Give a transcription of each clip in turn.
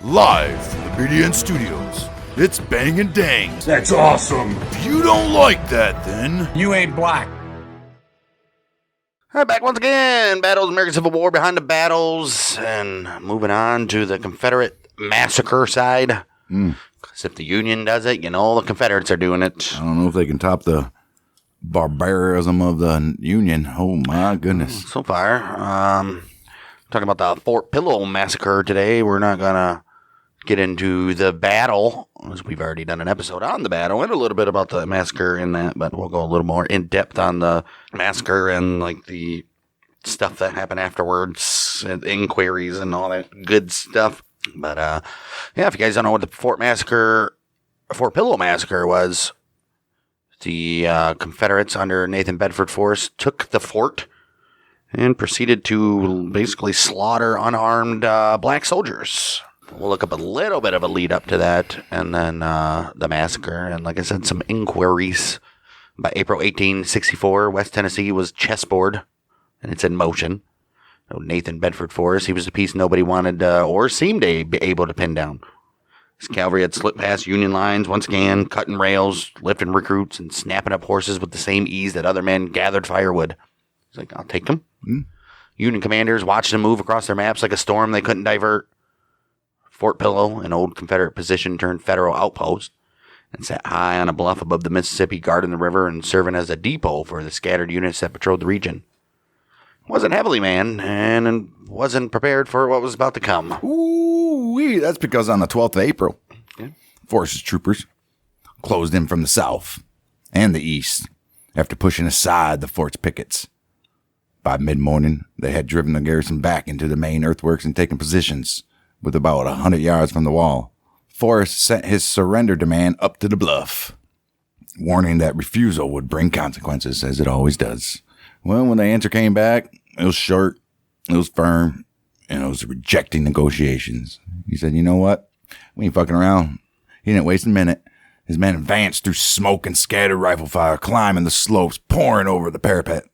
Live from the BDN Studios, it's Bang and Dang. That's awesome. If you don't like that, then You ain't black. All right, back once again. Battles, American Civil War, behind the battles, and moving on to the Confederate massacre side. Because if the Union does it, you know the Confederates are doing it. I don't know if they can top the barbarism of the Union. Oh my goodness. So far, talking about the Fort Pillow massacre today. We're not gonna get into the battle, as we've already done an episode on the battle and a little bit about the massacre in that, but we'll go a little more in depth on the massacre and like the stuff that happened afterwards, and inquiries and all that good stuff. But yeah, if you guys don't know what the Fort Pillow massacre was, the Confederates under Nathan Bedford Forrest took the fort and proceeded to basically slaughter unarmed black soldiers. We'll look up a little bit of a lead up to that, and then the massacre, and like I said, some inquiries. By April 1864, West Tennessee was chessboard, and it's in motion. Nathan Bedford Forrest, he was the piece nobody wanted or seemed to be able to pin down. His cavalry had slipped past Union lines once again, cutting rails, lifting recruits, and snapping up horses with the same ease that other men gathered firewood. He's like, I'll take them. Union commanders watched them move across their maps like a storm they couldn't divert. Fort Pillow, an old Confederate position turned federal outpost, and sat high on a bluff above the Mississippi, guarding the river and serving as a depot for the scattered units that patrolled the region. It wasn't heavily manned, and wasn't prepared for what was about to come. Ooh, that's because on the 12th of April, Yeah. Forrest's troopers closed in from the south and the east after pushing aside the fort's pickets. By mid-morning, they had driven the garrison back into the main earthworks and taken positions with about 100 yards from the wall. Forrest sent his surrender demand up to the bluff, warning that refusal would bring consequences, as it always does. Well, when the answer came back, it was short, it was firm, and it was rejecting negotiations. He said, you know what? We ain't fucking around. He didn't waste a minute. His men advanced through smoke and scattered rifle fire, climbing the slopes, pouring over the parapet.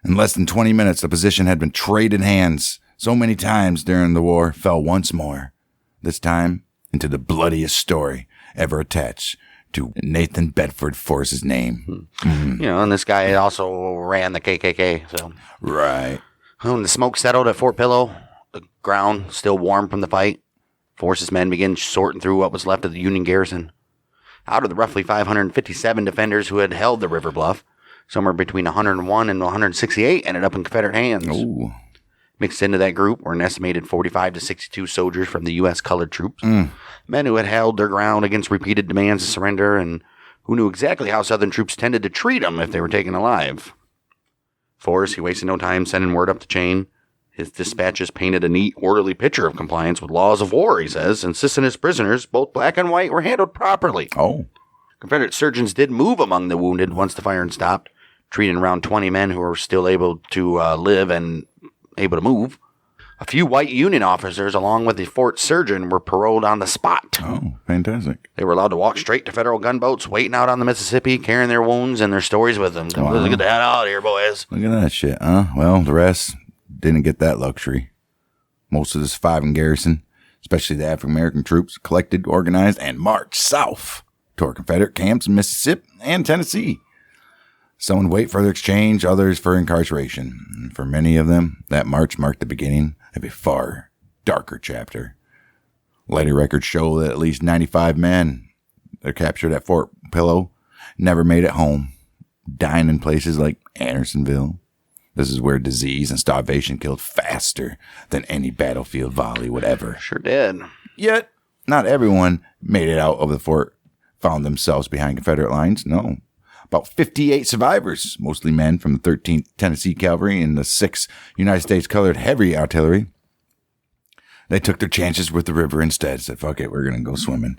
In less than 20 minutes, the position had been traded hands so many times during the war, fell once more, this time into the bloodiest story ever attached to Nathan Bedford Forrest's name. You know, and this guy also ran the KKK, so. Right. When the smoke settled at Fort Pillow, the ground still warm from the fight, Forrest's men began sorting through what was left of the Union garrison. Out of the roughly 557 defenders who had held the river bluff, somewhere between 101 and 168 ended up in Confederate hands. Ooh. Mixed into that group were an estimated 45 to 62 soldiers from the U.S. colored troops, men who had held their ground against repeated demands to surrender and who knew exactly how Southern troops tended to treat them if they were taken alive. Forrest, he wasted no time sending word up the chain. His dispatches painted a neat, orderly picture of compliance with laws of war, he says, insisting his prisoners, both black and white, were handled properly. Oh. Confederate surgeons did move among the wounded once the firing stopped, treating around 20 men who were still able to live and able to move. A few white Union officers, along with the fort surgeon, were paroled on the spot. Oh, fantastic. They were allowed to walk straight to federal gunboats waiting out on the Mississippi, carrying their wounds and their stories with them. Wow. Let's get that out of here, boys. Look at that shit, huh? Well, the rest didn't get that luxury. Most of the surviving garrison, especially the African-American troops, collected, organized, and marched south toward Confederate camps in Mississippi and Tennessee. Some would wait for their exchange, others for incarceration. And for many of them, that march marked the beginning of a far darker chapter. Later records show that at least 95 men that were captured at Fort Pillow never made it home, dying in places like Andersonville. This is where disease and starvation killed faster than any battlefield volley would ever. Sure did. Yet, not everyone made it out of the fort, found themselves behind Confederate lines. No. About 58 survivors, mostly men from the 13th Tennessee Cavalry and the 6th United States Colored Heavy Artillery. They took their chances with the river instead, said, fuck it, we're going to go swimming.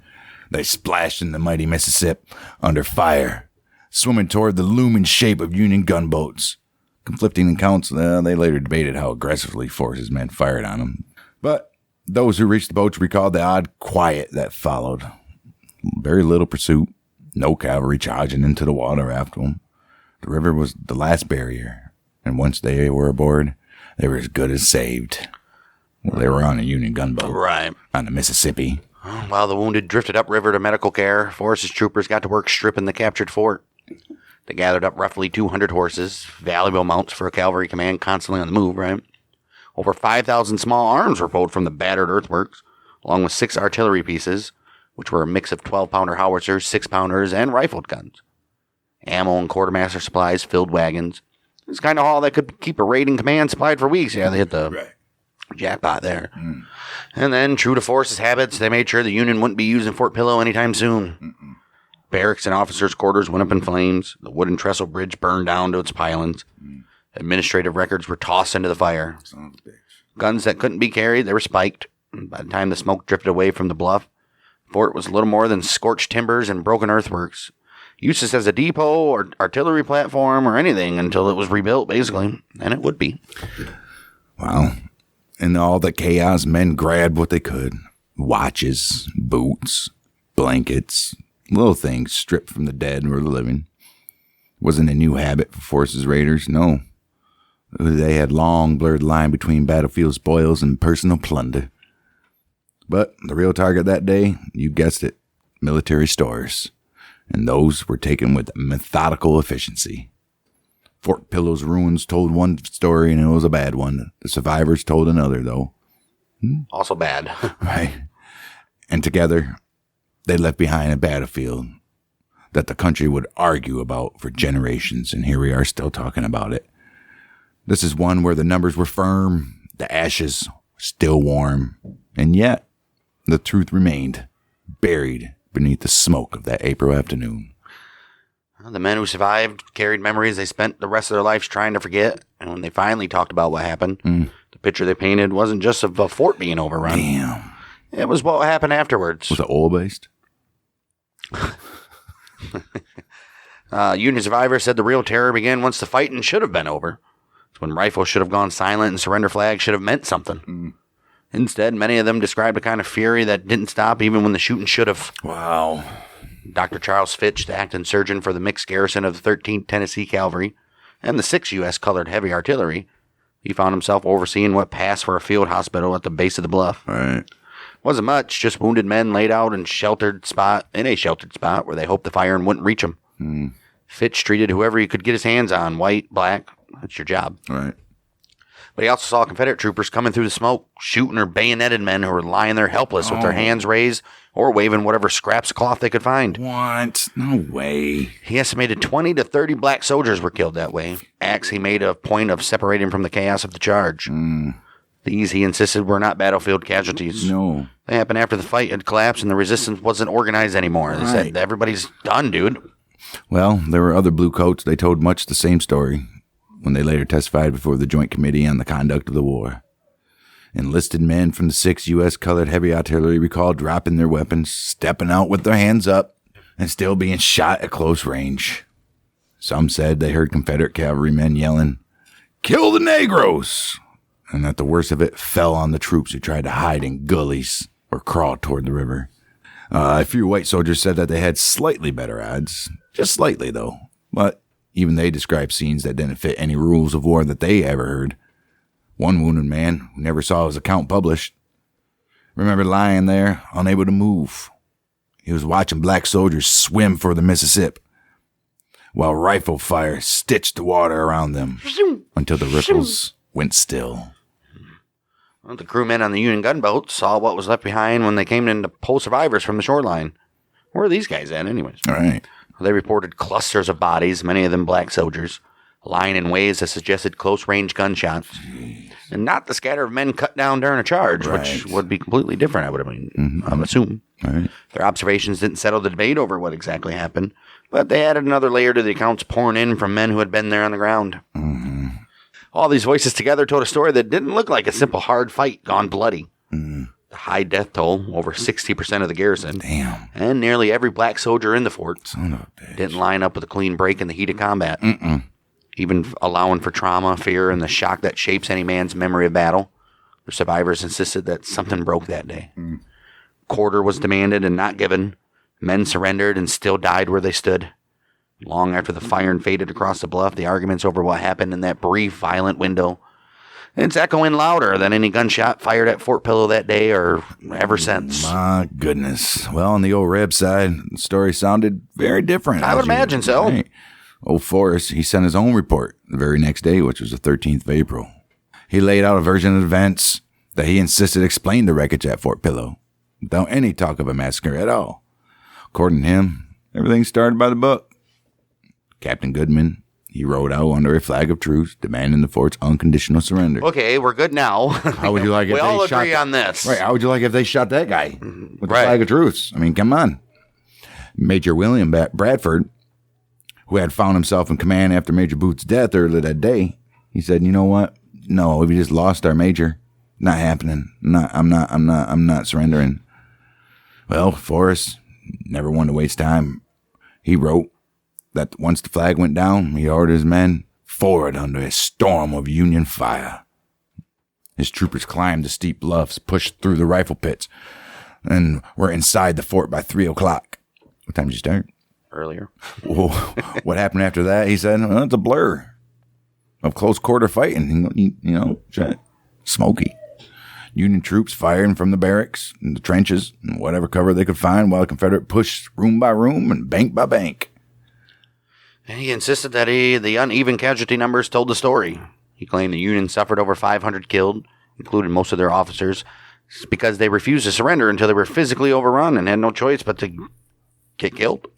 They splashed in the mighty Mississippi under fire, swimming toward the looming shape of Union gunboats. Conflicting accounts, they later debated how aggressively Forrest's men fired on them. But those who reached the boats recalled the odd quiet that followed. Very little pursuit. No cavalry charging into the water after them. The river was the last barrier, and once they were aboard, they were as good as saved. Well, they were on a Union gunboat. Right. On the Mississippi. While the wounded drifted upriver to medical care, Forrest's troopers got to work stripping the captured fort. They gathered up roughly 200 horses, valuable mounts for a cavalry command constantly on the move, right? Over 5,000 small arms were pulled from the battered earthworks, along with 6 artillery pieces, which were a mix of 12-pounder howitzers, 6-pounders, and rifled guns. Ammo and quartermaster supplies filled wagons. It was kind of all that could keep a raiding command supplied for weeks. Yeah, they hit the jackpot there. And then, true to Forrest's habits, they made sure the Union wouldn't be using Fort Pillow anytime soon. Barracks and officers' quarters went up in flames. The wooden trestle bridge burned down to its pilings. Administrative records were tossed into the fire. Guns that couldn't be carried, they were spiked. By the time the smoke drifted away from the bluff, the fort was little more than scorched timbers and broken earthworks. Useless as a depot or artillery platform or anything until it was rebuilt, basically. And it would be. Wow. In all the chaos, men grabbed what they could. Watches, boots, blankets, little things stripped from the dead or the living. Wasn't a new habit for Forrest's raiders, no. They had long blurred line between battlefield spoils and personal plunder. But the real target that day, you guessed it, military stores. And those were taken with methodical efficiency. Fort Pillow's ruins told one story, and it was a bad one. The survivors told another, though. Also bad. Right. And together, they left behind a battlefield that the country would argue about for generations, and here we are still talking about it. This is one where the numbers were firm, the ashes still warm, and yet the truth remained buried beneath the smoke of that April afternoon. The men who survived carried memories they spent the rest of their lives trying to forget, and when they finally talked about what happened, the picture they painted wasn't just of a fort being overrun. Damn. It was what happened afterwards. Was it oil-based? Union survivors said the real terror began once the fighting should have been over. It's when rifles should have gone silent and surrender flags should have meant something. Instead, many of them described a kind of fury that didn't stop even when the shooting should have. Wow. Dr. Charles Fitch, the acting surgeon for the mixed garrison of the 13th Tennessee Cavalry and the 6th U.S. Colored Heavy Artillery, he found himself overseeing what passed for a field hospital at the base of the bluff. Right. Wasn't much, just wounded men laid out in a sheltered spot where they hoped the firing wouldn't reach them. Fitch treated whoever he could get his hands on, white, black. That's your job. Right. But he also saw Confederate troopers coming through the smoke, shooting or bayoneted men who were lying there helpless with their hands raised or waving whatever scraps of cloth they could find. What? No way. He estimated 20 to 30 black soldiers were killed that way. Acts he made a point of separating from the chaos of the charge. These, he insisted, were not battlefield casualties. No. They happened after the fight had collapsed and the resistance wasn't organized anymore. They said, everybody's done, dude. Well, there were other bluecoats. They told much the same story when they later testified before the Joint Committee on the Conduct of the War. Enlisted men from the 6th U.S. Colored Heavy Artillery recalled dropping their weapons, stepping out with their hands up, and still being shot at close range. Some said they heard Confederate cavalrymen yelling, "Kill the Negroes!" and that the worst of it fell on the troops who tried to hide in gullies or crawl toward the river. A few white soldiers said that they had slightly better odds, just slightly though, but even they described scenes that didn't fit any rules of war that they ever heard. One wounded man, who never saw his account published, remembered lying there, unable to move. He was watching black soldiers swim for the Mississippi, while rifle fire stitched the water around them until the ripples went still. Well, the crewmen on the Union gunboat saw what was left behind when they came in to pull survivors from the shoreline. Where are these guys at, anyways? All right. They reported clusters of bodies, many of them black soldiers, lying in ways that suggested close-range gunshots. And not the scatter of men cut down during a charge, which would be completely different, I would assume. Right. Their observations didn't settle the debate over what exactly happened, but they added another layer to the accounts pouring in from men who had been there on the ground. All these voices together told a story that didn't look like a simple hard fight gone bloody. The high death toll, over 60% of the garrison, and nearly every black soldier in the fort, didn't line up with a clean break in the heat of combat. Even allowing for trauma, fear, and the shock that shapes any man's memory of battle, the survivors insisted that something broke that day. Quarter was demanded and not given. Men surrendered and still died where they stood. Long after the firing faded across the bluff, the arguments over what happened in that brief, violent window, It's echoing louder than any gunshot fired at Fort Pillow that day or ever since. My goodness. Well, on the old Reb side, the story sounded very different. I would imagine so. Right. Old Forrest, he sent his own report the very next day, which was the 13th of April. He laid out a version of events that he insisted explained the wreckage at Fort Pillow without any talk of a massacre at all. According to him, everything started by the book. Captain Goodman, he rode out under a flag of truce, demanding the fort's unconditional surrender. Okay, we're good now. How would you like if we all they shot agree on this? Right, how would you like if they shot that guy with the Right. flag of truce? I mean, come on. Major William Bradford, who had found himself in command after Major Booth's death earlier that day, he said, "You know what? No, we just lost our major. Not happening. I'm not surrendering." Well, Forrest never wanted to waste time. He wrote that once the flag went down, he ordered his men forward under a storm of Union fire. His troopers climbed the steep bluffs, pushed through the rifle pits, and were inside the fort by 3 o'clock. What time did you start? Earlier. Well, what happened after that? He said, well, it's a blur of close quarter fighting. Smoky. Union troops firing from the barracks and the trenches and whatever cover they could find while the Confederate pushed room by room and bank by bank. And he insisted that the uneven casualty numbers told the story. He claimed the Union suffered over 500 killed, including most of their officers, because they refused to surrender until they were physically overrun and had no choice but to get killed.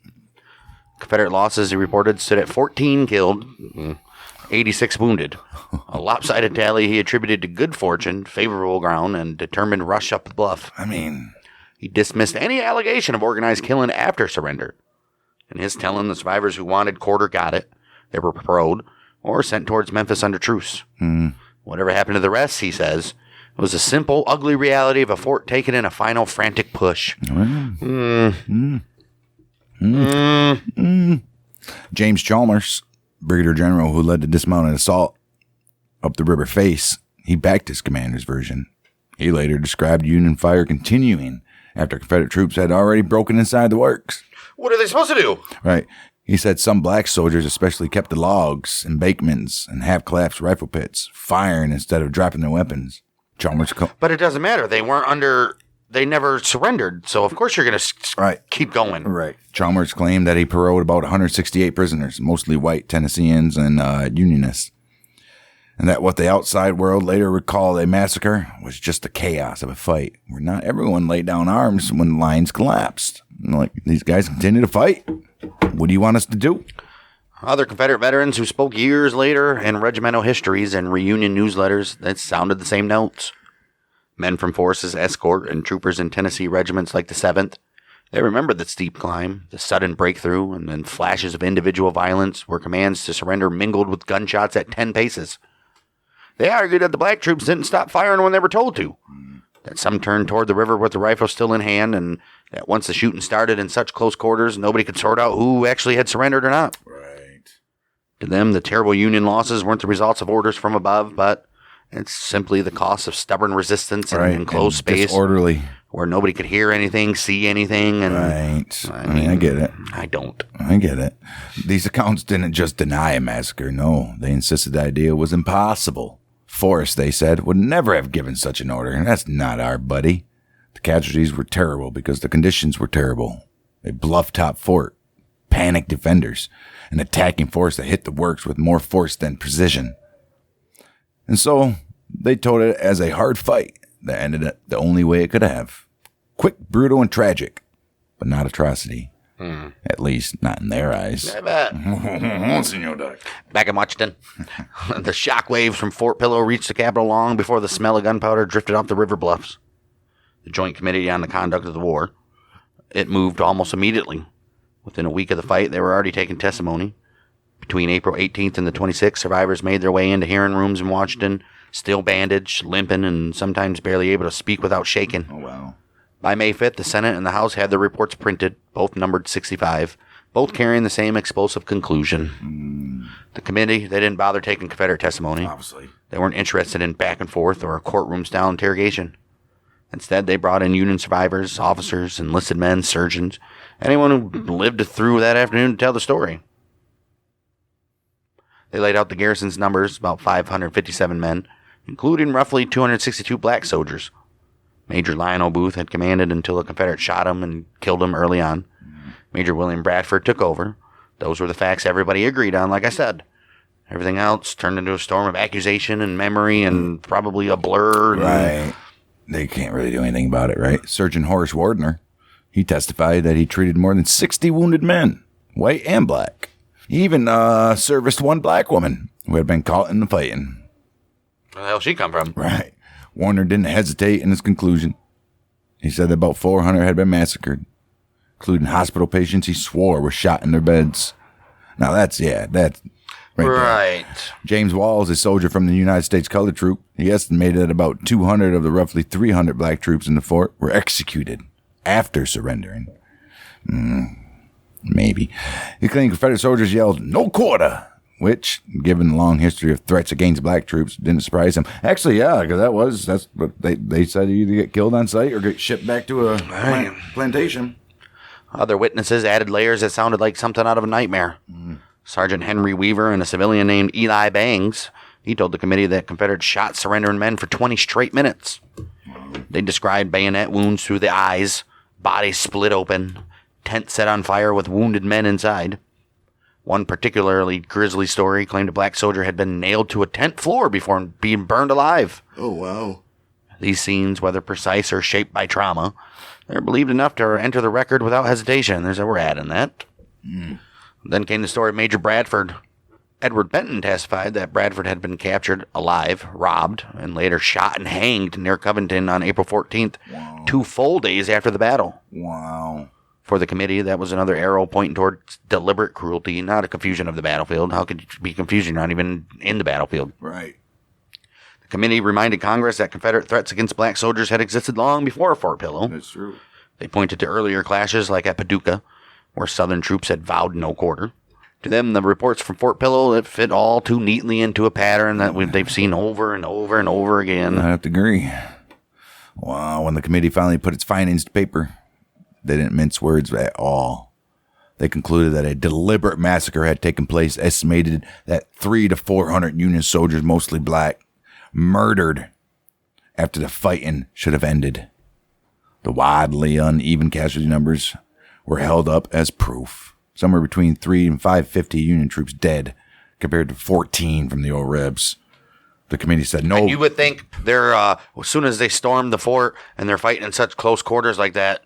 Confederate losses, he reported, stood at 14 killed, 86 wounded. A lopsided tally he attributed to good fortune, favorable ground, and determined rush up the bluff. I mean, he dismissed any allegation of organized killing after surrender. In his telling, the survivors who wanted quarter got it. They were paroled or sent towards Memphis under truce. Whatever happened to the rest, he says, it was a simple, ugly reality of a fort taken in a final frantic push. James Chalmers, brigadier general who led the dismounted assault up the river face, he backed his commander's version. He later described Union fire continuing after Confederate troops had already broken inside the works. What are they supposed to do? Right. He said some black soldiers especially kept the logs, embankments, and half-collapsed rifle pits, firing instead of dropping their weapons. Chalmers... But it doesn't matter. They never surrendered, so of course you're going to keep going. Right. Chalmers claimed that he paroled about 168 prisoners, mostly white Tennesseans and Unionists, and that what the outside world later would call a massacre was just the chaos of a fight, where not everyone laid down arms when the lines collapsed. Like, these guys continue to fight. What do you want us to do? Other Confederate veterans who spoke years later in regimental histories and reunion newsletters that sounded the same notes. Men from Forrest's escort and troopers in Tennessee regiments like the 7th, they remembered the steep climb, the sudden breakthrough, and then flashes of individual violence where commands to surrender mingled with gunshots at 10 paces. They argued that the black troops didn't stop firing when they were told to, that some turned toward the river with the rifle still in hand, and that once the shooting started in such close quarters, nobody could sort out who actually had surrendered or not. Right. To them, the terrible Union losses weren't the results of orders from above, but it's simply the cost of stubborn resistance in enclosed space, disorderly, where nobody could hear anything, see anything. And right. I mean, I get it. I don't. I get it. These accounts didn't just deny a massacre. No, they insisted the idea was impossible. Forrest, they said, would never have given such an order, and that's not our buddy. The casualties were terrible because the conditions were terrible. A bluff-top fort, panicked defenders, an attacking force that hit the works with more force than precision. And so they told it as a hard fight that ended it the only way it could have. Quick, brutal, and tragic, but not atrocity. At least not in their eyes. I bet. Senor Doc. Back in Washington, the shock waves from Fort Pillow reached the Capitol long before the smell of gunpowder drifted off the river bluffs. The Joint Committee on the Conduct of the War, it moved almost immediately. Within a week of the fight, they were already taking testimony. Between April 18th and the 26th, survivors made their way into hearing rooms in Washington, still bandaged, limping, and sometimes barely able to speak without shaking. Oh, wow. By May 5th, the Senate and the House had their reports printed, both numbered 65, both carrying the same explosive conclusion. The committee, they didn't bother taking Confederate testimony. Obviously. They weren't interested in back and forth or a courtroom-style interrogation. Instead, they brought in Union survivors, officers, enlisted men, surgeons, anyone who lived through that afternoon to tell the story. They laid out the garrison's numbers, about 557 men, including roughly 262 black soldiers. Major Lionel Booth had commanded until the Confederates shot him and killed him early on. Major William Bradford took over. Those were the facts everybody agreed on, like I said. Everything else turned into a storm of accusation and memory and probably a blur. Right. They can't really do anything about it, right? Surgeon Horace Wardner, he testified that he treated more than 60 wounded men, white and black. He even serviced one black woman who had been caught in the fighting. Where the hell she come from? Right. Warner didn't hesitate in his conclusion. He said that about 400 had been massacred, including hospital patients he swore were shot in their beds. Now that's right. James Walls, a soldier from the United States Colored Troop, he estimated that about 200 of the roughly 300 black troops in the fort were executed after surrendering. Maybe. He claimed Confederate soldiers yelled, "No quarter," which, given the long history of threats against black troops, didn't surprise him. Actually, yeah, because that's what they said, you either get killed on sight or get shipped back to a plantation. Other witnesses added layers that sounded like something out of a nightmare. Sergeant Henry Weaver and a civilian named Eli Bangs, he told the committee that Confederates shot surrendering men for 20 straight minutes. They described bayonet wounds through the eyes, bodies split open, tent set on fire with wounded men inside. One particularly grisly story claimed a black soldier had been nailed to a tent floor before being burned alive. Oh, wow. These scenes, whether precise or shaped by trauma, they're believed enough to enter the record without hesitation. We're adding that. Then came the story of Major Bradford. Edward Benton testified that Bradford had been captured alive, robbed, and later shot and hanged near Covington on April 14th, 2 full days after the battle. Wow. For the committee, that was another arrow pointing toward deliberate cruelty, not a confusion of the battlefield. How could you be confused? You're not even in the battlefield. Right. The committee reminded Congress that Confederate threats against black soldiers had existed long before Fort Pillow. That's true. They pointed to earlier clashes like at Paducah, where Southern troops had vowed no quarter. To them, the reports from Fort Pillow it fit all too neatly into a pattern that they've seen over and over and over again. I have to agree. Wow, when the committee finally put its findings to paper, they didn't mince words at all. They concluded that a deliberate massacre had taken place, estimated that 300 to 400 Union soldiers, mostly black, murdered after the fighting should have ended. The wildly uneven casualty numbers were held up as proof. Somewhere between 3 and 550 Union troops dead, compared to 14 from the old Rebs. The committee said no. And you would think they're as soon as they stormed the fort and they're fighting in such close quarters like that,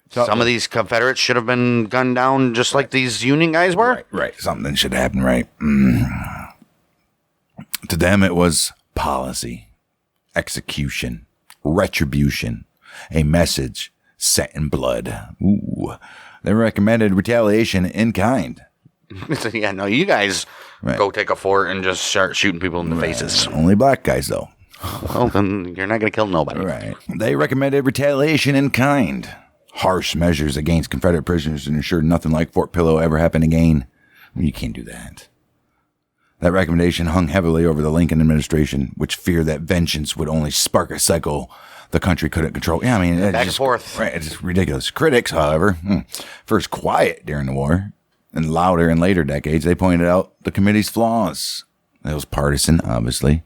some of these Confederates should have been gunned down just like these Union guys were. Right. Something should happen, right? To them, it was policy, execution, retribution, a message set in blood. Ooh. They recommended retaliation in kind. Yeah, no, you guys go take a fort and just start shooting people in the faces. Only black guys, though. Well, then you're not going to kill nobody. Right. They recommended retaliation in kind. Harsh measures against Confederate prisoners and ensured nothing like Fort Pillow ever happened again. You can't do that. That recommendation hung heavily over the Lincoln administration, which feared that vengeance would only spark a cycle the country couldn't control. Yeah, I mean, back and forth. Right, it's just ridiculous. Critics, however, first quiet during the war and louder in later decades, they pointed out the committee's flaws. It was partisan, obviously,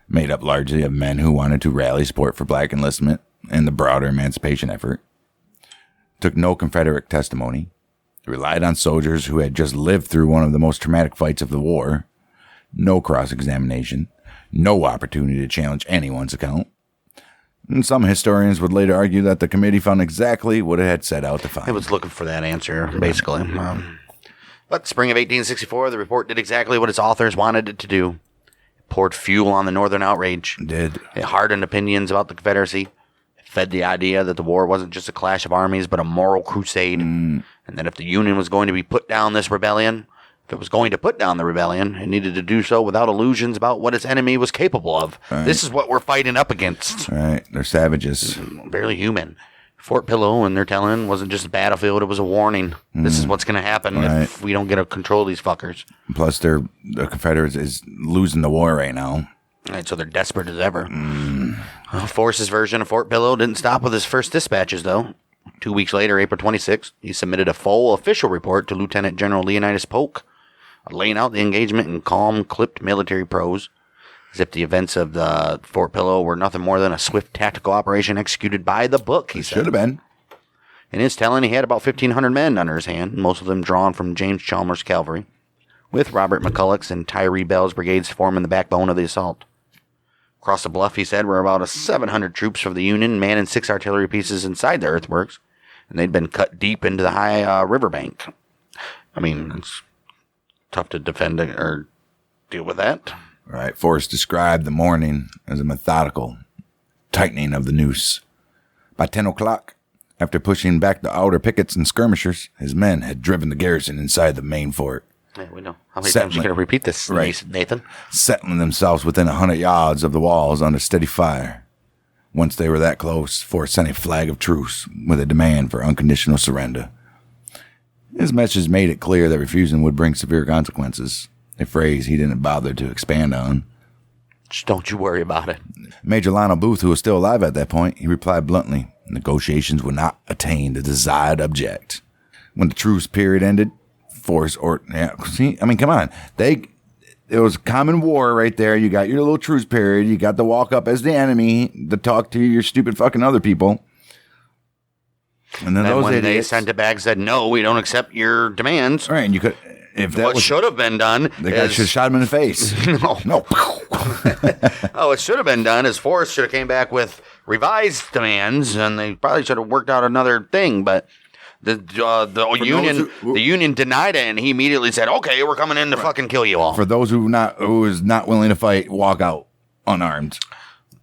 made up largely of men who wanted to rally support for black enlistment and the broader emancipation effort. Took no Confederate testimony. Relied on soldiers who had just lived through one of the most traumatic fights of the war. No cross-examination. No opportunity to challenge anyone's account. And some historians would later argue that the committee found exactly what it had set out to find. It was looking for that answer, basically. But spring of 1864, the report did exactly what its authors wanted it to do. It poured fuel on the Northern outrage. It hardened opinions about the Confederacy. It fed the idea that the war wasn't just a clash of armies, but a moral crusade. And that if the Union was going to be put down this rebellion, if it was going to put down the rebellion, it needed to do so without illusions about what its enemy was capable of. Right. This is what we're fighting up against. Right. They're savages. Barely human. Fort Pillow, and they're telling, wasn't just a battlefield, it was a warning. This is what's going to happen if we don't get to control these fuckers. Plus, the Confederates is losing the war right now. Right, so they're desperate as ever. Force's version of Fort Pillow didn't stop with his first dispatches, though. 2 weeks later, April 26th, he submitted a full official report to Lieutenant General Leonidas Polk, laying out the engagement in calm, clipped military prose. As if the events of the Fort Pillow were nothing more than a swift tactical operation executed by the book, he said. Should have been. In his telling, he had about 1,500 men under his hand, most of them drawn from James Chalmers' cavalry, with Robert McCulloch's and Tyree Bell's brigades forming the backbone of the assault. Across the bluff, he said, were about 700 troops from the Union, manning 6 artillery pieces inside the earthworks, and they'd been cut deep into the high riverbank. I mean, it's tough to defend or deal with that. Right. Forrest described the morning as a methodical tightening of the noose. By 10 o'clock, after pushing back the outer pickets and skirmishers, his men had driven the garrison inside the main fort. Yeah, we know. How many times are you going to repeat this, right. Nathan? Settling themselves within 100 yards of the walls under steady fire. Once they were that close, Forrest sent a flag of truce with a demand for unconditional surrender. His message made it clear that refusing would bring severe consequences, a phrase he didn't bother to expand on. Just don't you worry about it. Major Lionel Booth, who was still alive at that point, he replied bluntly, negotiations would not attain the desired object. When the truce period ended, Forrest come on. It was common war right there. You got your little truce period. You got to walk up as the enemy to talk to your stupid fucking other people. And then those when idiots, they sent it back and said, no, we don't accept your demands. Right, and you could, if that what was, should have been done, the guy should have shot him in the face. No. What should have been done is Forrest should have came back with revised demands, and they probably should have worked out another thing. But the union denied it, and he immediately said, "Okay, we're coming in to fucking kill you all." For those who is not willing to fight, walk out unarmed,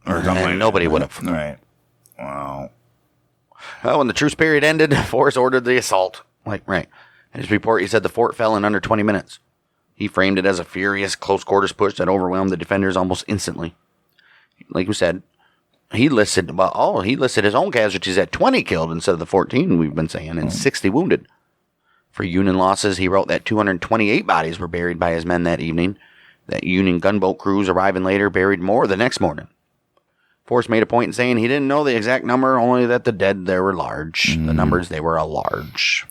or something. And nobody would have. Right. Wow. Well, when the truce period ended, Forrest ordered the assault. Right. In his report, he said the fort fell in under 20 minutes. He framed it as a furious close quarters push that overwhelmed the defenders almost instantly. Like we said, he listed his own casualties at 20 killed instead of the 14 we've been saying, and 60 wounded. For Union losses, he wrote that 228 bodies were buried by his men that evening. That Union gunboat crews arriving later buried more the next morning. Forrest made a point in saying he didn't know the exact number, only that the dead there were large. The numbers, they were a large.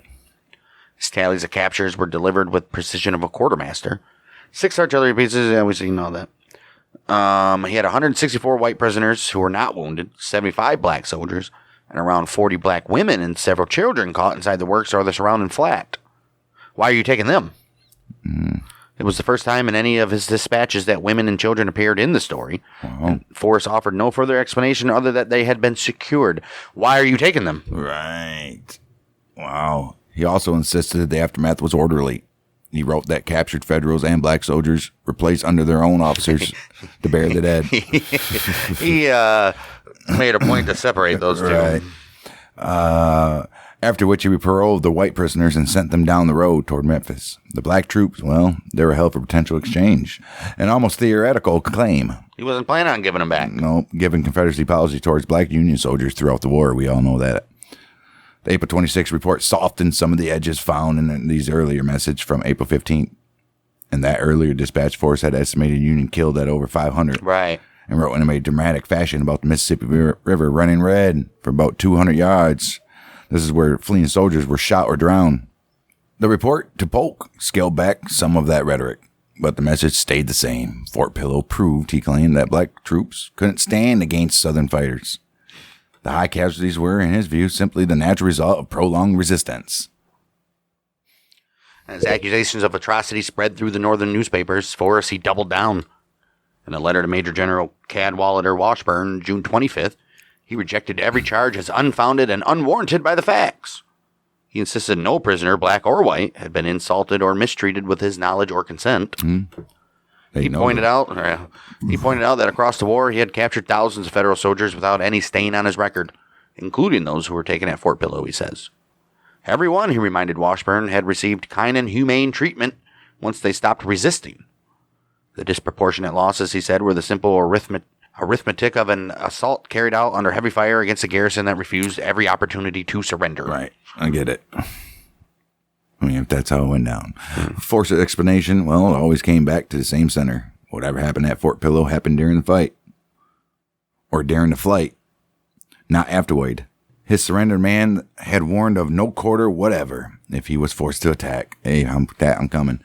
His tallies of captures were delivered with precision of a quartermaster. 6 artillery pieces, yeah, we know that. He had 164 white prisoners who were not wounded, 75 black soldiers, and around 40 black women and several children caught inside the works or the surrounding flat. Why are you taking them? It was the first time in any of his dispatches that women and children appeared in the story. And Forrest offered no further explanation other that they had been secured. Why are you taking them? Right. Wow. He also insisted that the aftermath was orderly. He wrote that captured Federals and black soldiers were placed under their own officers to bury the dead. He made a point to separate those two. Right. After which he paroled the white prisoners and sent them down the road toward Memphis. The black troops, well, they were held for potential exchange. An almost theoretical claim. He wasn't planning on giving them back. No, given Confederacy policy towards black Union soldiers throughout the war. We all know that. The April 26 report softened some of the edges found in these earlier messages from April 15th. In that earlier dispatch, Forrest had estimated Union killed at over 500. Right. And wrote in a dramatic fashion about the Mississippi River running red for about 200 yards. This is where fleeing soldiers were shot or drowned. The report to Polk scaled back some of that rhetoric, but the message stayed the same. Fort Pillow proved, he claimed, that black troops couldn't stand against Southern fighters. The high casualties were, in his view, simply the natural result of prolonged resistance. As accusations of atrocity spread through the northern newspapers, Forrest, he doubled down. In a letter to Major General Cadwallader Washburn, June 25th, he rejected every charge as unfounded and unwarranted by the facts. He insisted no prisoner, black or white, had been insulted or mistreated with his knowledge or consent. He pointed out that across the war he had captured thousands of Federal soldiers without any stain on his record, including those who were taken at Fort Pillow, he says. Everyone, he reminded Washburn, had received kind and humane treatment once they stopped resisting. The disproportionate losses, he said, were the simple arithmetic of an assault carried out under heavy fire against a garrison that refused every opportunity to surrender. Right. I get it. I mean, if that's how it went down. Forced explanation, well, it always came back to the same center. Whatever happened at Fort Pillow happened during the fight. Or during the flight. Not afterward. His surrendered man had warned of no quarter whatever if he was forced to attack. Hey, I'm coming.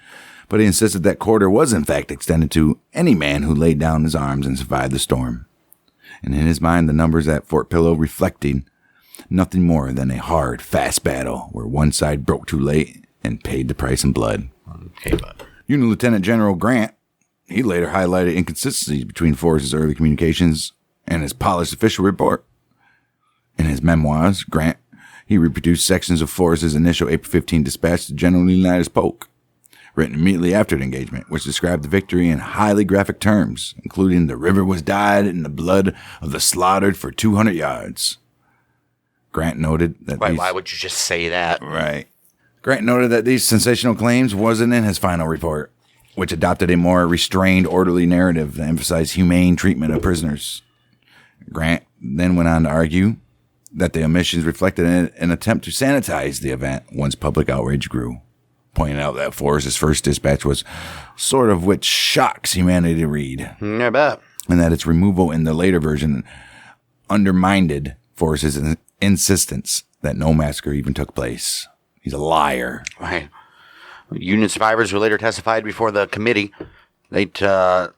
but he insisted that quarter was in fact extended to any man who laid down his arms and survived the storm. And in his mind, the numbers at Fort Pillow reflecting nothing more than a hard, fast battle where one side broke too late and paid the price in blood. Okay, bud. Union Lieutenant General Grant, he later highlighted inconsistencies between Forrest's early communications and his polished official report. In his memoirs, Grant, he reproduced sections of Forrest's initial April 15 dispatch to General Leonidas Polk, written immediately after the engagement, which described the victory in highly graphic terms, including the river was dyed in the blood of the slaughtered for 200 yards. Grant noted that why would you just say that? Right. Grant noted that these sensational claims wasn't in his final report, which adopted a more restrained, orderly narrative that emphasized humane treatment of prisoners. Grant then went on to argue that the omissions reflected an attempt to sanitize the event once public outrage grew, pointing out that Forrest's first dispatch was sort of which shocks humanity to read. I bet. And that its removal in the later version undermined Forrest's insistence that no massacre even took place. He's a liar. Right. Union survivors who later testified before the committee, they said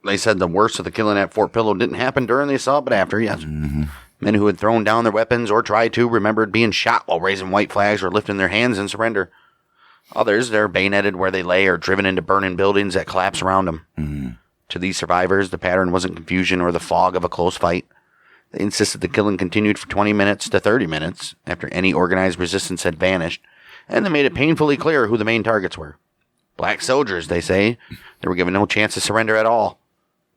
the worst of the killing at Fort Pillow didn't happen during the assault, but after, yes. Mm-hmm. Men who had thrown down their weapons or tried to remembered being shot while raising white flags or lifting their hands in surrender. Others, they're bayoneted where they lay or driven into burning buildings that collapse around them. Mm-hmm. To these survivors, the pattern wasn't confusion or the fog of a close fight. They insisted the killing continued for 20 minutes to 30 minutes after any organized resistance had vanished, and they made it painfully clear who the main targets were. Black soldiers, they say. They were given no chance to surrender at all.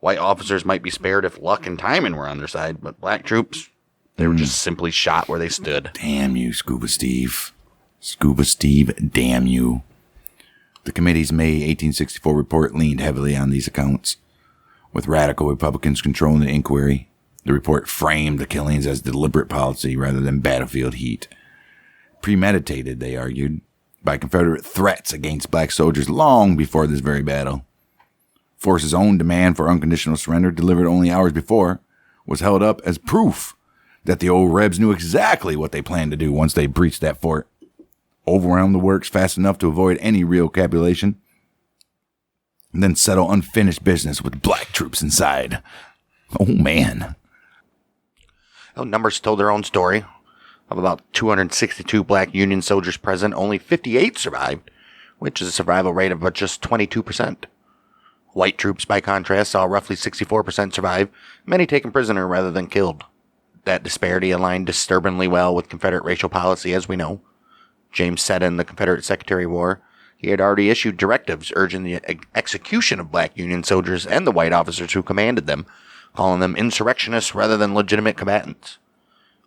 White officers might be spared if luck and timing were on their side, but black troops, they were just simply shot where they stood. Damn you, Scuba Steve. Scuba Steve, damn you. The committee's May 1864 report leaned heavily on these accounts. With radical Republicans controlling the inquiry, the report framed the killings as deliberate policy rather than battlefield heat. Premeditated, they argued, by Confederate threats against black soldiers long before this very battle. Force's own demand for unconditional surrender, delivered only hours before, was held up as proof that the old Rebs knew exactly what they planned to do once they breached that fort. Overwhelm the works fast enough to avoid any real capitulation, and then settle unfinished business with black troops inside. Oh, man. Well, numbers told their own story. Of about 262 black Union soldiers present, only 58 survived, which is a survival rate of just 22%. White troops, by contrast, saw roughly 64% survive, many taken prisoner rather than killed. That disparity aligned disturbingly well with Confederate racial policy, as we know. James Seddon, the Confederate Secretary of War, he had already issued directives urging the execution of black Union soldiers and the white officers who commanded them, calling them insurrectionists rather than legitimate combatants.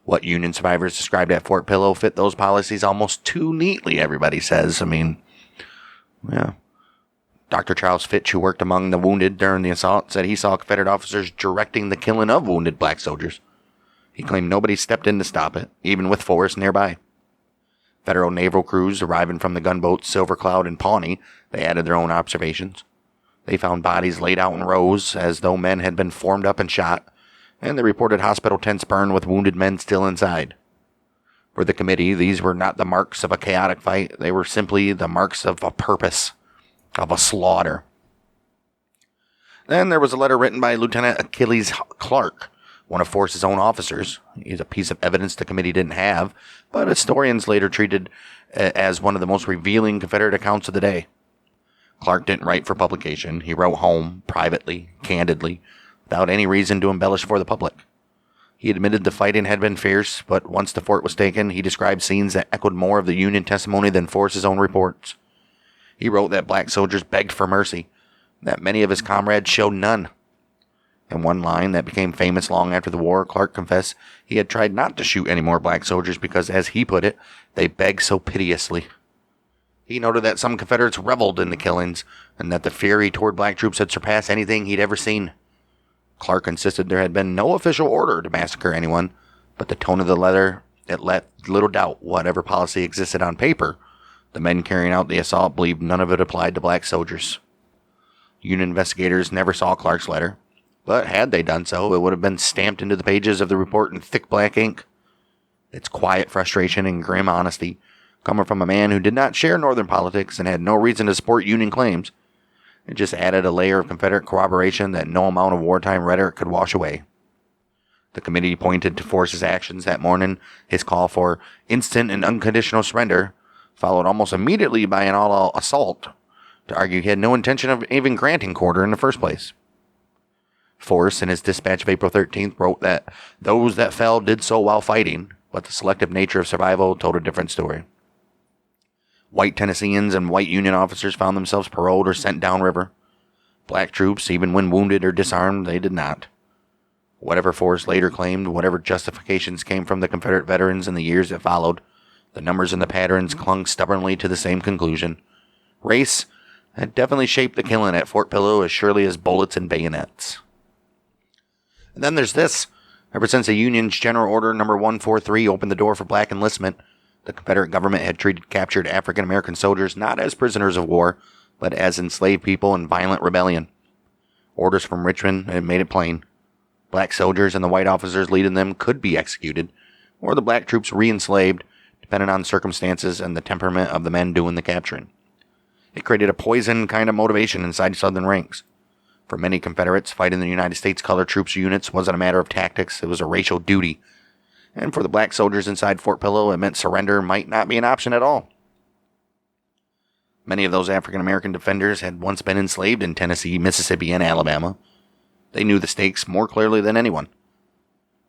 What Union survivors described at Fort Pillow fit those policies almost too neatly, everybody says. I mean, yeah. Dr. Charles Fitch, who worked among the wounded during the assault, said he saw Confederate officers directing the killing of wounded black soldiers. He claimed nobody stepped in to stop it, even with Forrest nearby. Federal naval crews arriving from the gunboats Silver Cloud and Pawnee, they added their own observations. They found bodies laid out in rows as though men had been formed up and shot, and they reported hospital tents burned with wounded men still inside. For the committee, these were not the marks of a chaotic fight. They were simply the marks of a purpose, of a slaughter. Then there was a letter written by Lieutenant Achilles Clark, one of Force's own officers. He's a piece of evidence the committee didn't have, but historians later treated as one of the most revealing Confederate accounts of the day. Clark didn't write for publication. He wrote home, privately, candidly, without any reason to embellish for the public. He admitted the fighting had been fierce, but once the fort was taken, he described scenes that echoed more of the Union testimony than Force's own reports. He wrote that black soldiers begged for mercy, that many of his comrades showed none. In one line that became famous long after the war, Clark confessed he had tried not to shoot any more black soldiers because, as he put it, they begged so piteously. He noted that some Confederates reveled in the killings, and that the fury toward black troops had surpassed anything he'd ever seen. Clark insisted there had been no official order to massacre anyone, but the tone of the letter, it left little doubt whatever policy existed on paper. The men carrying out the assault believed none of it applied to black soldiers. Union investigators never saw Clark's letter, but had they done so, it would have been stamped into the pages of the report in thick black ink. Its quiet frustration and grim honesty coming from a man who did not share Northern politics and had no reason to support Union claims. It just added a layer of Confederate corroboration that no amount of wartime rhetoric could wash away. The committee pointed to Forrest's actions that morning, his call for instant and unconditional surrender, followed almost immediately by an all-out assault to argue he had no intention of even granting quarter in the first place. Forrest, in his dispatch of April 13th, wrote that those that fell did so while fighting, but the selective nature of survival told a different story. White Tennesseans and white Union officers found themselves paroled or sent downriver. Black troops, even when wounded or disarmed, they did not. Whatever Forrest later claimed, whatever justifications came from the Confederate veterans in the years that followed, the numbers and the patterns clung stubbornly to the same conclusion. Race had definitely shaped the killing at Fort Pillow as surely as bullets and bayonets. And then there's this. Ever since the Union's General Order No. 143 opened the door for black enlistment, the Confederate government had treated captured African-American soldiers not as prisoners of war, but as enslaved people in violent rebellion. Orders from Richmond had made it plain. Black soldiers and the white officers leading them could be executed, or the black troops re-enslaved, depending on circumstances and the temperament of the men doing the capturing. It created a poison kind of motivation inside Southern ranks. For many Confederates, fighting the United States Colored Troops units wasn't a matter of tactics, it was a racial duty. And for the black soldiers inside Fort Pillow, it meant surrender might not be an option at all. Many of those African-American defenders had once been enslaved in Tennessee, Mississippi, and Alabama. They knew the stakes more clearly than anyone.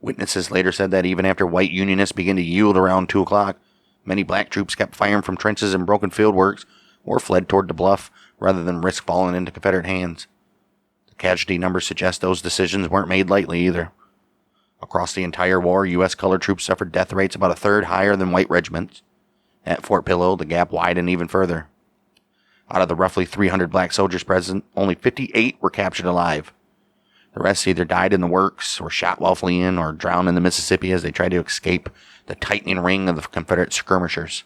Witnesses later said that even after white Unionists began to yield around 2 o'clock, many black troops kept firing from trenches and broken field works or fled toward the bluff rather than risk falling into Confederate hands. The casualty numbers suggest those decisions weren't made lightly either. Across the entire war, U.S. colored troops suffered death rates about a third higher than white regiments. At Fort Pillow, the gap widened even further. Out of the roughly 300 black soldiers present, only 58 were captured alive. The rest either died in the works, or shot while fleeing, or drowned in the Mississippi as they tried to escape the tightening ring of the Confederate skirmishers.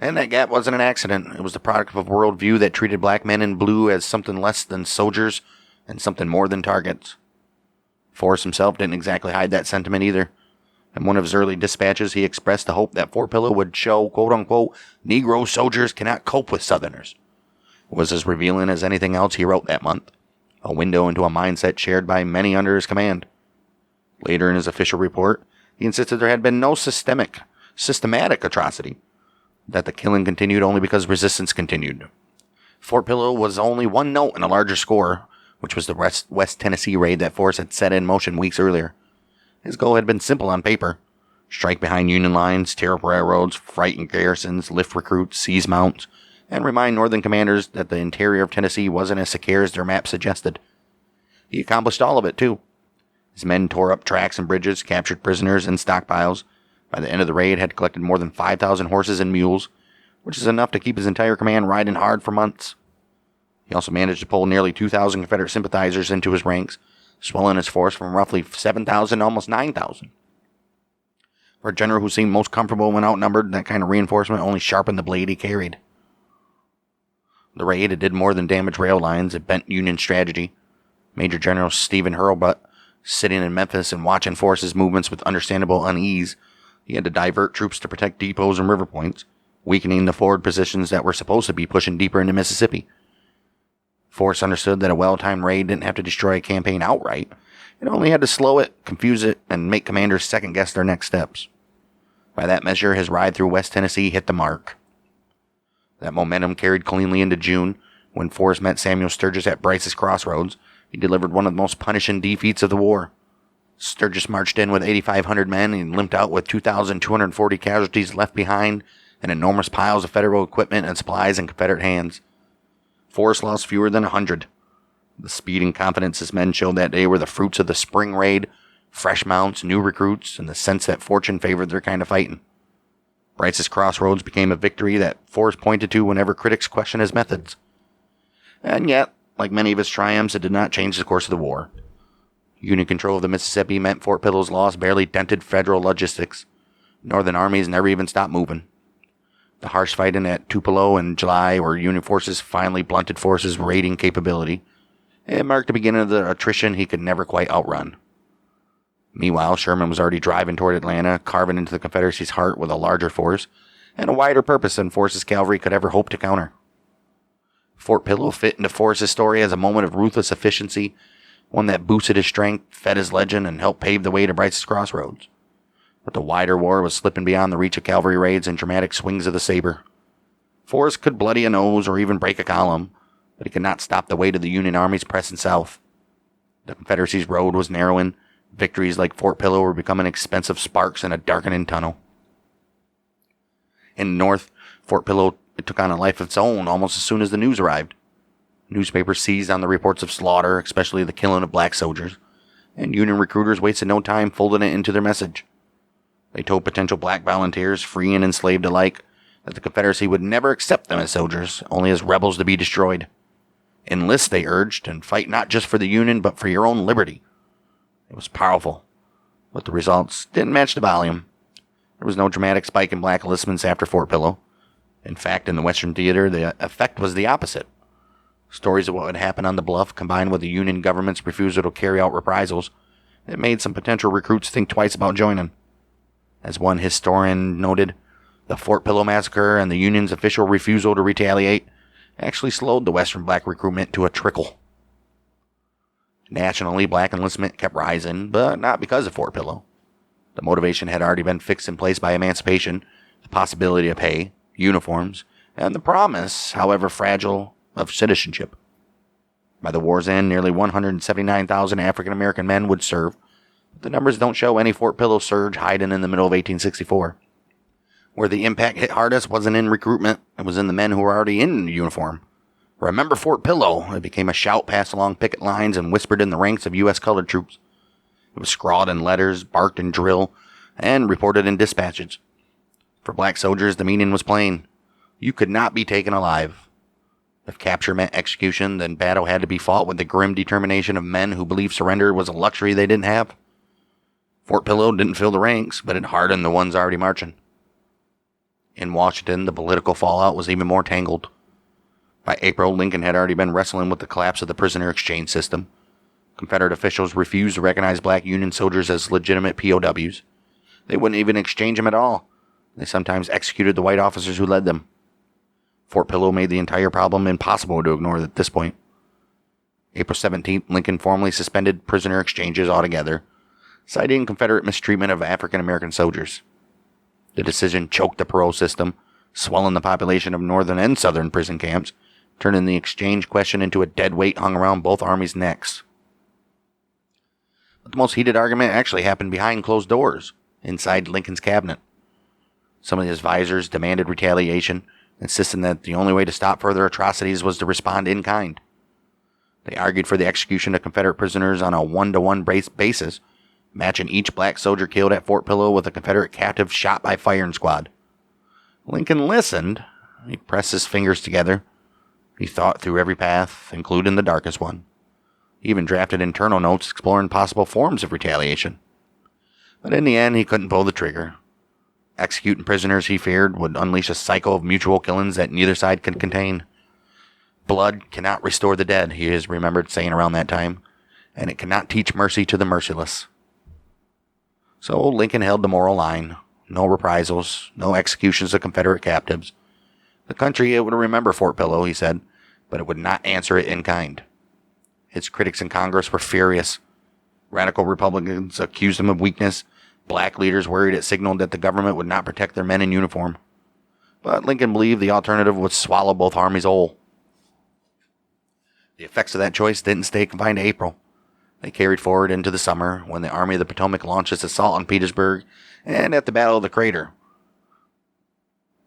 And that gap wasn't an accident. It was the product of a worldview that treated black men in blue as something less than soldiers and something more than targets. Forrest himself didn't exactly hide that sentiment either. In one of his early dispatches, he expressed the hope that Fort Pillow would show, quote-unquote, Negro soldiers cannot cope with Southerners. It was as revealing as anything else he wrote that month. A window into a mindset shared by many under his command. Later in his official report, he insisted there had been no systematic atrocity, that the killing continued only because resistance continued. Fort Pillow was only one note in a larger score, which was the West Tennessee raid that Forrest had set in motion weeks earlier. His goal had been simple on paper. Strike behind Union lines, tear up railroads, frighten garrisons, lift recruits, seize mounts, and remind Northern commanders that the interior of Tennessee wasn't as secure as their map suggested. He accomplished all of it, too. His men tore up tracks and bridges, captured prisoners and stockpiles. By the end of the raid, had collected more than 5,000 horses and mules, which is enough to keep his entire command riding hard for months. He also managed to pull nearly 2,000 Confederate sympathizers into his ranks, swelling his force from roughly 7,000 to almost 9,000. For a general who seemed most comfortable when outnumbered, that kind of reinforcement only sharpened the blade he carried. The raid, it did more than damage rail lines, it bent Union strategy. Major General Stephen Hurlbut, sitting in Memphis and watching Forrest's movements with understandable unease, he had to divert troops to protect depots and river points, weakening the forward positions that were supposed to be pushing deeper into Mississippi. Forrest understood that a well-timed raid didn't have to destroy a campaign outright. It only had to slow it, confuse it, and make commanders second-guess their next steps. By that measure, his ride through West Tennessee hit the mark. That momentum carried cleanly into June, when Forrest met Samuel Sturgis at Bryce's Crossroads. He delivered one of the most punishing defeats of the war. Sturgis marched in with 8,500 men and limped out with 2,240 casualties left behind and enormous piles of Federal equipment and supplies in Confederate hands. Forrest lost fewer than 100. The speed and confidence his men showed that day were the fruits of the spring raid, fresh mounts, new recruits, and the sense that fortune favored their kind of fighting. Bryce's Crossroads became a victory that Forrest pointed to whenever critics questioned his methods. And yet, like many of his triumphs, it did not change the course of the war. Union control of the Mississippi meant Fort Pillow's loss barely dented Federal logistics. Northern armies never even stopped moving. The harsh fighting at Tupelo in July, where Union forces finally blunted Forrest's raiding capability, it marked the beginning of the attrition he could never quite outrun. Meanwhile, Sherman was already driving toward Atlanta, carving into the Confederacy's heart with a larger force, and a wider purpose than Forrest's cavalry could ever hope to counter. Fort Pillow fit into Forrest's story as a moment of ruthless efficiency, one that boosted his strength, fed his legend, and helped pave the way to Bryce's Crossroads. But the wider war was slipping beyond the reach of cavalry raids and dramatic swings of the saber. Forrest could bloody a nose or even break a column, but he could not stop the weight of the Union armies pressing south. The Confederacy's road was narrowing. Victories like Fort Pillow were becoming expensive sparks in a darkening tunnel. In the north, Fort Pillow took on a life of its own almost as soon as the news arrived. Newspapers seized on the reports of slaughter, especially the killing of black soldiers, and Union recruiters wasted no time folding it into their message. They told potential black volunteers, free and enslaved alike, that the Confederacy would never accept them as soldiers, only as rebels to be destroyed. Enlist, they urged, and fight not just for the Union, but for your own liberty. It was powerful, but the results didn't match the volume. There was no dramatic spike in black enlistments after Fort Pillow. In fact, in the Western Theater, the effect was the opposite. Stories of what would happen on the bluff, combined with the Union government's refusal to carry out reprisals, it made some potential recruits think twice about joining. As one historian noted, the Fort Pillow Massacre and the Union's official refusal to retaliate actually slowed the Western black recruitment to a trickle. Nationally, black enlistment kept rising, but not because of Fort Pillow. The motivation had already been fixed in place by emancipation, the possibility of pay, uniforms, and the promise, however fragile, of citizenship. By the war's end, nearly 179,000 African American men would serve, but the numbers don't show any Fort Pillow surge hiding in the middle of 1864. Where the impact hit hardest wasn't in recruitment, it was in the men who were already in uniform. Remember Fort Pillow? It became a shout passed along picket lines and whispered in the ranks of U.S. colored troops. It was scrawled in letters, barked in drill, and reported in dispatches. For black soldiers, the meaning was plain. You could not be taken alive. If capture meant execution, then battle had to be fought with the grim determination of men who believed surrender was a luxury they didn't have. Fort Pillow didn't fill the ranks, but it hardened the ones already marching. In Washington, the political fallout was even more tangled. By April, Lincoln had already been wrestling with the collapse of the prisoner exchange system. Confederate officials refused to recognize black Union soldiers as legitimate POWs. They wouldn't even exchange them at all. They sometimes executed the white officers who led them. Fort Pillow made the entire problem impossible to ignore at this point. April 17th, Lincoln formally suspended prisoner exchanges altogether, citing Confederate mistreatment of African American soldiers. The decision choked the parole system, swelling the population of northern and southern prison camps, turning the exchange question into a dead weight hung around both armies' necks. But the most heated argument actually happened behind closed doors, inside Lincoln's cabinet. Some of his advisors demanded retaliation, insisting that the only way to stop further atrocities was to respond in kind. They argued for the execution of Confederate prisoners on a 1-to-1 basis, matching each black soldier killed at Fort Pillow with a Confederate captive shot by firing squad. Lincoln listened. He pressed his fingers together. He thought through every path, including the darkest one. He even drafted internal notes exploring possible forms of retaliation. But in the end, he couldn't pull the trigger. Executing prisoners, he feared, would unleash a cycle of mutual killings that neither side could contain. Blood cannot restore the dead, he is remembered saying around that time, and it cannot teach mercy to the merciless. So Lincoln held the moral line. No reprisals, no executions of Confederate captives. The country, it would remember Fort Pillow, he said, but it would not answer it in kind. His critics in Congress were furious. Radical Republicans accused him of weakness. Black leaders worried it signaled that the government would not protect their men in uniform. But Lincoln believed the alternative would swallow both armies whole. The effects of that choice didn't stay confined to April. They carried forward into the summer, when the Army of the Potomac launched its assault on Petersburg and at the Battle of the Crater.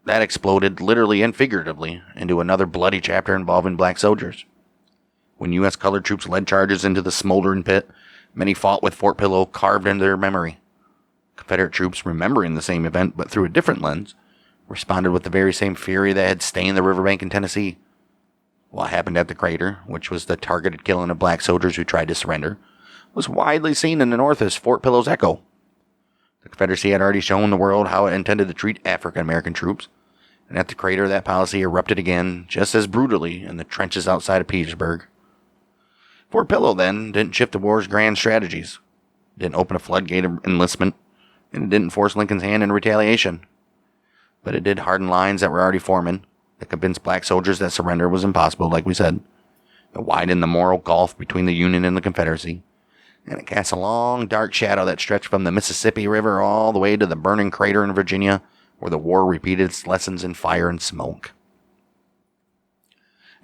That exploded, literally and figuratively, into another bloody chapter involving black soldiers. When U.S. colored troops led charges into the smoldering pit, many fought with Fort Pillow carved into their memory. Confederate troops, remembering the same event but through a different lens, responded with the very same fury that had stained the riverbank in Tennessee. What happened at the Crater, which was the targeted killing of black soldiers who tried to surrender, was widely seen in the North as Fort Pillow's echo. The Confederacy had already shown the world how it intended to treat African American troops, and at the Crater that policy erupted again, just as brutally, in the trenches outside of Petersburg. Fort Pillow, then, didn't shift the war's grand strategies, didn't open a floodgate of enlistment, and it didn't force Lincoln's hand in retaliation. but it did harden lines that were already forming. It convinced black soldiers that surrender was impossible, like we said. It widened the moral gulf between the Union and the Confederacy. And it cast a long, dark shadow that stretched from the Mississippi River all the way to the burning crater in Virginia, where the war repeated its lessons in fire and smoke.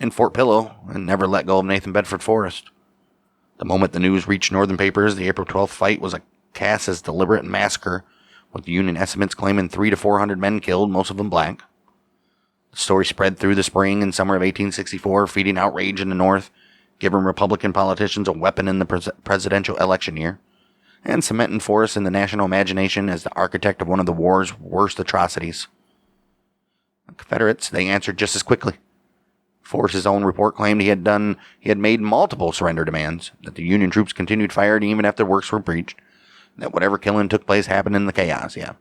In Fort Pillow, it never let go of Nathan Bedford Forrest. The moment the news reached northern papers, the April 12th fight was cast as deliberate massacre, with the Union estimates claiming 300 to 400 men killed, most of them black. The story spread through the spring and summer of 1864, feeding outrage in the North, giving Republican politicians a weapon in the presidential election year, and cementing Forrest in the national imagination as the architect of one of the war's worst atrocities. The Confederates, they answered just as quickly. Forrest's own report claimed he had made multiple surrender demands, that the Union troops continued firing even after works were breached, that whatever killing took place happened in the chaos, The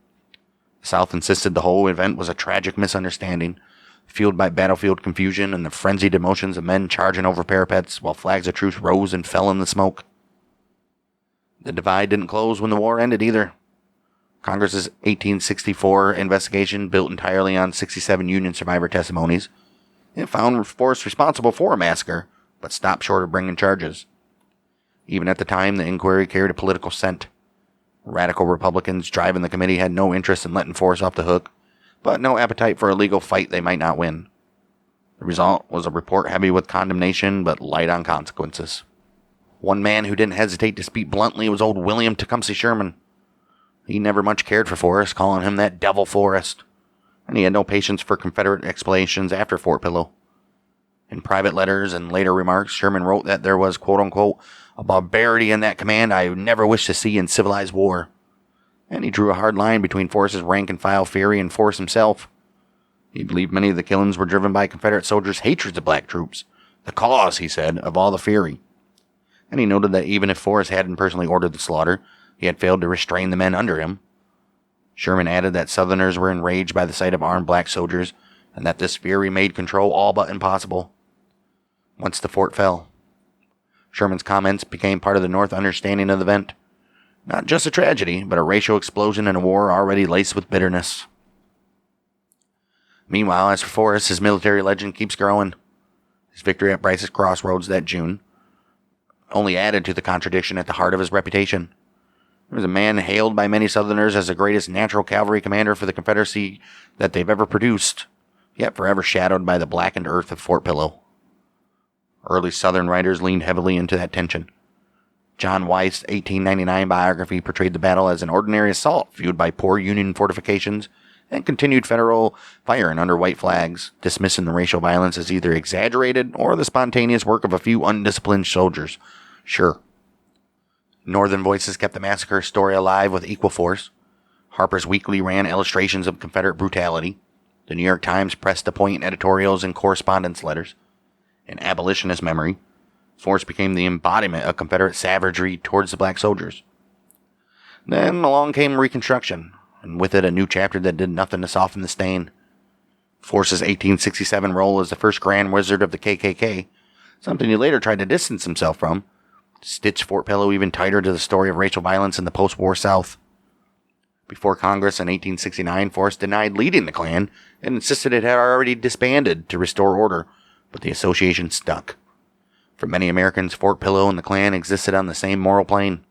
South insisted the whole event was a tragic misunderstanding, fueled by battlefield confusion and the frenzied emotions of men charging over parapets while flags of truce rose and fell in the smoke. The divide didn't close when the war ended either. Congress's 1864 investigation, built entirely on 67 Union survivor testimonies, it found Forrest responsible for a massacre, but stopped short of bringing charges. Even at the time, the inquiry carried a political scent. Radical Republicans driving the committee had no interest in letting Forrest off the hook, but no appetite for a legal fight they might not win. The result was a report heavy with condemnation, but light on consequences. One man who didn't hesitate to speak bluntly was old William Tecumseh Sherman. He never much cared for Forrest, calling him that devil Forrest, and he had no patience for Confederate explanations after Fort Pillow. In private letters and later remarks, Sherman wrote that there was, quote-unquote, a barbarity in that command I never wished to see in civilized war. And he drew a hard line between Forrest's rank-and-file fury and Forrest himself. He believed many of the killings were driven by Confederate soldiers' hatreds of black troops, the cause, he said, of all the fury. And he noted that even if Forrest hadn't personally ordered the slaughter, he had failed to restrain the men under him. Sherman added that Southerners were enraged by the sight of armed black soldiers, and that this fury made control all but impossible. Once the fort fell, Sherman's comments became part of the North understanding of the event. Not just a tragedy, but a racial explosion in a war already laced with bitterness. Meanwhile, as for Forrest, his military legend keeps growing. His victory at Bryce's Crossroads that June only added to the contradiction at the heart of his reputation. He was a man hailed by many Southerners as the greatest natural cavalry commander for the Confederacy that they've ever produced, yet forever shadowed by the blackened earth of Fort Pillow. Early Southern writers leaned heavily into that tension. John Weiss's 1899 biography portrayed the battle as an ordinary assault fueled by poor Union fortifications and continued Federal firing under white flags, dismissing the racial violence as either exaggerated or the spontaneous work of a few undisciplined soldiers. Sure. Northern voices kept the massacre story alive with equal force. Harper's Weekly ran illustrations of Confederate brutality. The New York Times pressed the point in editorials and correspondence letters. In abolitionist memory, Forrest became the embodiment of Confederate savagery towards the black soldiers. Then along came Reconstruction, and with it a new chapter that did nothing to soften the stain. Forrest's 1867 role as the first Grand Wizard of the KKK, something he later tried to distance himself from, stitched Fort Pillow even tighter to the story of racial violence in the post-war South. Before Congress in 1869, Forrest denied leading the Klan and insisted it had already disbanded to restore order, but the association stuck. For many Americans, Fort Pillow and the Klan existed on the same moral plane.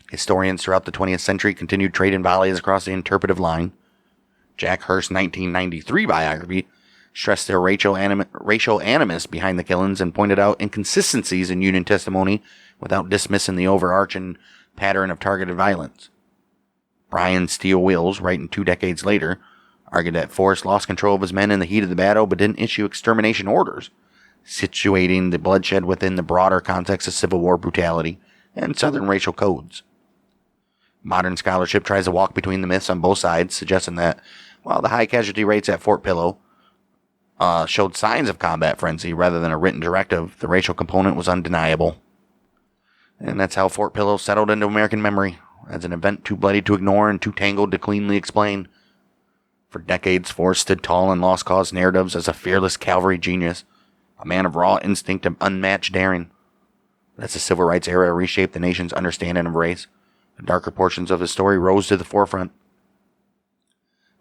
Historians throughout the 20th century continued trading volleys across the interpretive line. Jack Hearst's 1993 biography stressed the racial animus behind the killings and pointed out inconsistencies in Union testimony without dismissing the overarching pattern of targeted violence. Brian Steele Wills, writing 2 decades later, argued that Forrest lost control of his men in the heat of the battle but didn't issue extermination orders, situating the bloodshed within the broader context of Civil War brutality and Southern racial codes. Modern scholarship tries to walk between the myths on both sides, suggesting that while the high casualty rates at Fort Pillow showed signs of combat frenzy rather than a written directive, the racial component was undeniable. And that's how Fort Pillow settled into American memory, as an event too bloody to ignore and too tangled to cleanly explain. For decades, Forrest stood tall in lost cause narratives as a fearless cavalry genius, a man of raw instinct and unmatched daring. As the Civil Rights era reshaped the nation's understanding of race, the darker portions of his story rose to the forefront.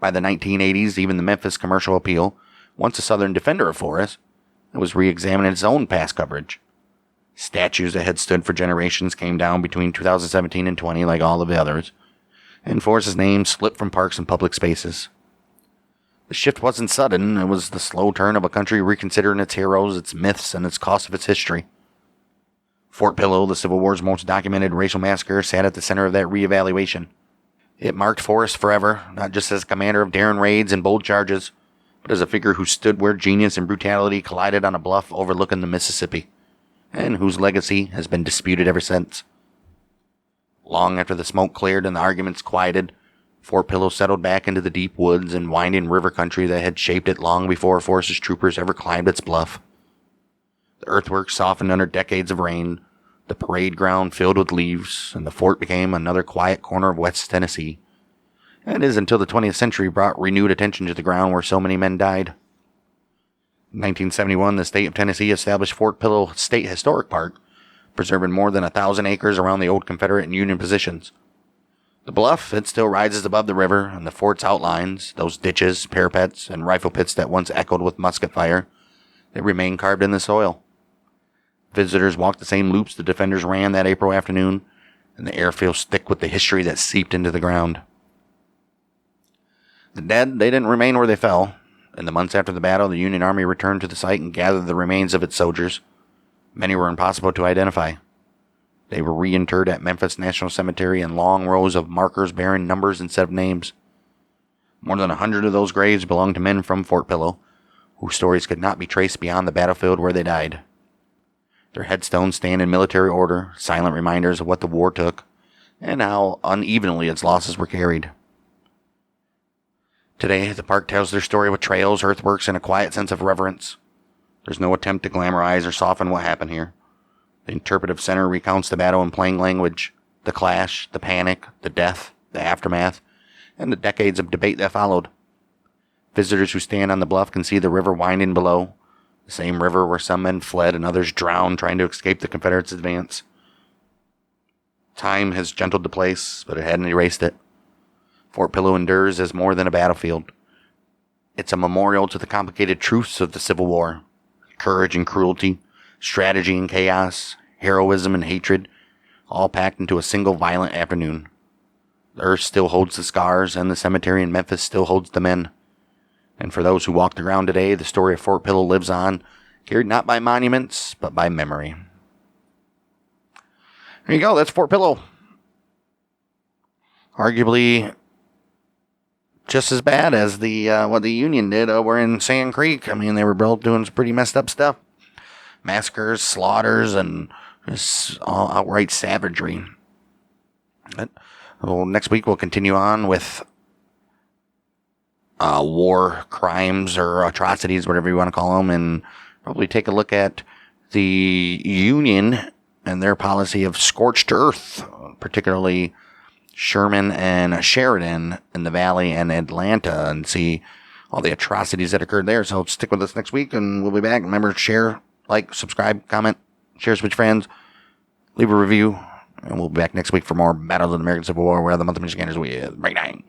By the 1980s, even the Memphis Commercial Appeal, once a Southern defender of forests, it was re-examining its own past coverage. Statues that had stood for generations came down between 2017 and 20, like all of the others, and forests' names slipped from parks and public spaces. The shift wasn't sudden. It was the slow turn of a country reconsidering its heroes, its myths, and its cost of its history. Fort Pillow, the Civil War's most documented racial massacre, sat at the center of that reevaluation. It marked Forrest forever, not just as a commander of daring raids and bold charges, but as a figure who stood where genius and brutality collided on a bluff overlooking the Mississippi, and whose legacy has been disputed ever since. Long after the smoke cleared and the arguments quieted, Fort Pillow settled back into the deep woods and winding river country that had shaped it long before Forrest's troopers ever climbed its bluff. The earthworks softened under decades of rain, the parade ground filled with leaves, and the fort became another quiet corner of West Tennessee. And it is until the 20th century brought renewed attention to the ground where so many men died. In 1971, the state of Tennessee established Fort Pillow State Historic Park, preserving more than 1,000 acres around the old Confederate and Union positions. The bluff, it still rises above the river, and the fort's outlines, those ditches, parapets, and rifle pits that once echoed with musket fire, they remain carved in the soil. Visitors walk the same loops the defenders ran that April afternoon, and the air feels thick with the history that seeped into the ground. The dead, they didn't remain where they fell. In the months after the battle, the Union Army returned to the site and gathered the remains of its soldiers. Many were impossible to identify. They were reinterred at Memphis National Cemetery in long rows of markers bearing numbers instead of names. More than 100 of those graves belonged to men from Fort Pillow, whose stories could not be traced beyond the battlefield where they died. Their headstones stand in military order, silent reminders of what the war took, and how unevenly its losses were carried. Today, the park tells their story with trails, earthworks, and a quiet sense of reverence. There's no attempt to glamorize or soften what happened here. The interpretive center recounts the battle in plain language, the clash, the panic, the death, the aftermath, and the decades of debate that followed. Visitors who stand on the bluff can see the river winding below, the same river where some men fled and others drowned trying to escape the Confederates' advance. Time has gentled the place, but it hadn't erased it. Fort Pillow endures as more than a battlefield. It's a memorial to the complicated truths of the Civil War. Courage and cruelty, strategy and chaos, heroism and hatred, all packed into a single violent afternoon. The earth still holds the scars, and the cemetery in Memphis still holds the men. And for those who walk the ground today, the story of Fort Pillow lives on, carried not by monuments, but by memory. There you go, that's Fort Pillow. Arguably just as bad as the what the Union did over in Sand Creek. I mean, they were both doing some pretty messed up stuff. Massacres, slaughters, and just all outright savagery. But, well, next week we'll continue on with war crimes or atrocities, whatever you want to call them, and probably take a look at the Union and their policy of scorched earth, particularly Sherman and Sheridan in the Valley and Atlanta, and see all the atrocities that occurred there. So stick with us next week, and we'll be back. Remember to share, like, subscribe, comment, share with your friends, leave a review, and we'll be back next week for more Battle of the American Civil War. We're the month of Michiganders with Breakdown.